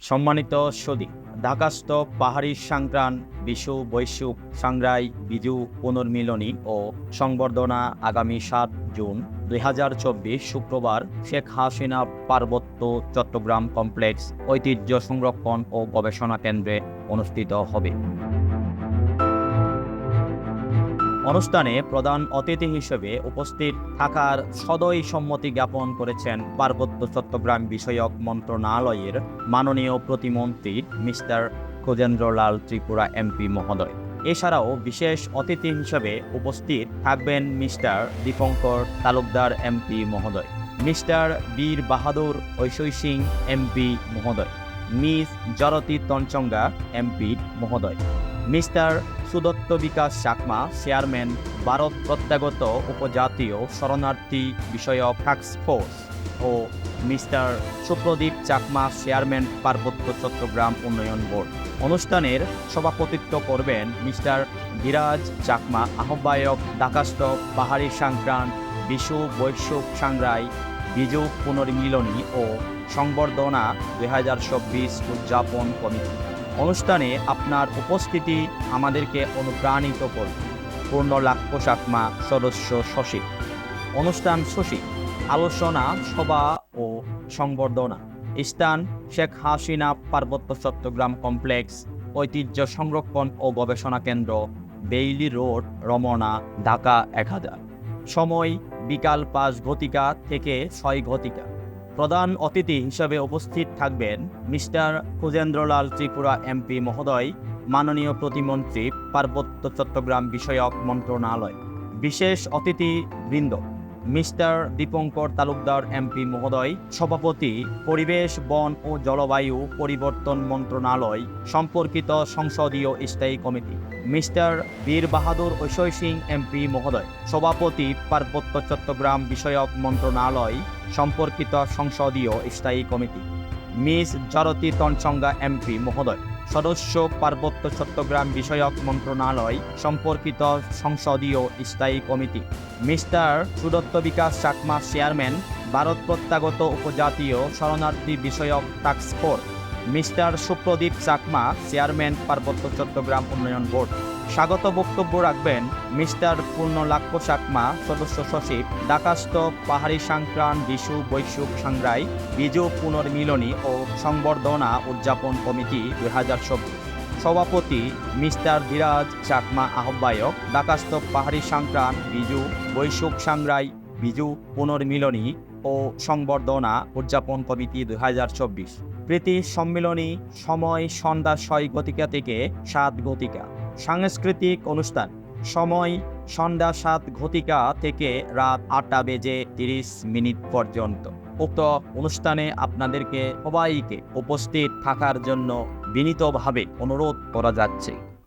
সম্মানিত সুধী, ঢাকাস্থ পাহাড়ি সংক্রান্ত বিশু বৈশুক সংগ্রাই বিজু পুনর্মিলনী ও সংবর্ধনা আগামী ৭ জুন ২০২৪ শুক্রবার শেখ হাসিনা পার্বত্য চট্টগ্রাম কমপ্লেক্স ঐতিহ্য সংরক্ষণ ও গবেষণা কেন্দ্রে অনুষ্ঠিত হবে। অনুষ্ঠানে প্রধান অতিথি হিসেবে উপস্থিত থাকার সদয় সম্মতি জ্ঞাপন করেছেন পার্বত্য চট্টগ্রাম বিষয়ক মন্ত্রণালয়ের মাননীয় প্রতিমন্ত্রী মিস্টার খোজেন্দ্রলাল ত্রিপুরা এমপি মহোদয়। এছাড়াও বিশেষ অতিথি হিসেবে উপস্থিত থাকবেন মিস্টার দীপঙ্কর তালুকদার এমপি মহোদয়, মিস্টার বীর বাহাদুর ঐশৈ সিং এমপি মহোদয়, মিস জরতি তঞ্চঙ্গা এমপি মহোদয়, মিস্টার সুদত্ত বিকাশ চাকমা চেয়ারম্যান ভারত প্রত্যাগত উপজাতীয় শরণার্থী বিষয়ক টাস্কফোর্স ও মিস্টার সুপ্রদীপ চাকমা চেয়ারম্যান পার্বত্য চট্টগ্রাম উন্নয়ন বোর্ড। অনুষ্ঠানের সভাপতিত্ব করবেন মিস্টার বিরাজ চাকমা আহ্বায়ক, ঢাকাস্থ পাহাড়ি সংক্রান্ত বিশু বৈশুক সংগ্রাই বিজু পুনর্মিলনী ও সংবর্ধনা ২০২৪ উদযাপন কমিটি। অনুষ্ঠানে আপনার উপস্থিতি আমাদেরকে অনুপ্রাণিত করবে। পূর্ণলাক্ষ চাকমা সদস্য সচিব, অনুষ্ঠান সচিব, আলোচনা সভা ও সংবর্ধনা। স্থান শেখ হাসিনা পার্বত্য চট্টগ্রাম কমপ্লেক্স ঐতিহ্য সংরক্ষণ ও গবেষণা কেন্দ্র, বেইলি রোড, রমনা, ঢাকা ১০০০। সময় বিকাল ৫ ঘটিকা থেকে ৬ ঘটিকা। প্রধান অতিথি হিসেবে উপস্থিত থাকবেন মিস্টার খোজেন্দ্রলাল ত্রিপুরা এমপি মহোদয়, মাননীয় প্রতিমন্ত্রী পার্বত্য চট্টগ্রাম বিষয়ক মন্ত্রণালয়। বিশেষ অতিথিবৃন্দ মিস্টার দীপঙ্কর তালুকদার এমপি মহোদয়, সভাপতি পরিবেশ, বন ও জলবায়ু পরিবর্তন মন্ত্রণালয় সম্পর্কিত সংসদীয় স্থায়ী কমিটি, মিস্টার বীর বাহাদুর ঐশৈ সিং এমপি মহোদয়, সভাপতি পার্বত্য চট্টগ্রাম বিষয়ক মন্ত্রণালয় সম্পর্কিত সংসদীয় স্থায়ী কমিটি, মিস জরতি তঞ্চঙ্গা এমপি মহোদয়, সদস্য পার্বত্য চট্টগ্রাম বিষয়ক মন্ত্রণালয় সম্পর্কিত সংসদীয় স্থায়ী কমিটি, মিস্টার সুদত্ত বিকাশ চাকমা চেয়ারম্যান ভারত প্রত্যাগত উপজাতীয় শরণার্থী বিষয়ক task force, mister Supradip Chakma chairman পার্বত্য চট্টগ্রাম উন্নয়ন বোর্ড। স্বাগত বক্তব্য রাখবেন মিস্টার পূর্ণলাক্ষ চাকমা সদস্য সচিব, ঢাকাস্থ পাহাড়ি সংক্রান্ত বিশু বৈশুক সংগ্রাই বিজু পুনর্মিলনী ও সংবর্ধনা উদযাপন কমিটি ২০২৪। সভাপতি মিস্টার ধীরাজ চাকমা আহ্বায়ক, ঢাকাস্থ পাহাড়ি সংক্রান্ত বিজু বৈশুক সংগ্রাই বিজু পুনর্মিলনী ও সংবর্ধনা উদযাপন কমিটি ২০২৪। প্রীতি সম্মিলনী, সময় সন্ধ্যা ৬ ঘটিকা থেকে ৭ ঘটিকা। সাংস্কৃতিক অনুষ্ঠান, সময় সন্ধ্যা ৭ ঘটিকা থেকে রাত ৮:৩০ পর্যন্ত। উক্ত অনুষ্ঠানে আপনাদেরকে সবাইকে উপস্থিত থাকার জন্য বিনীতভাবে অনুরোধ করা যাচ্ছে।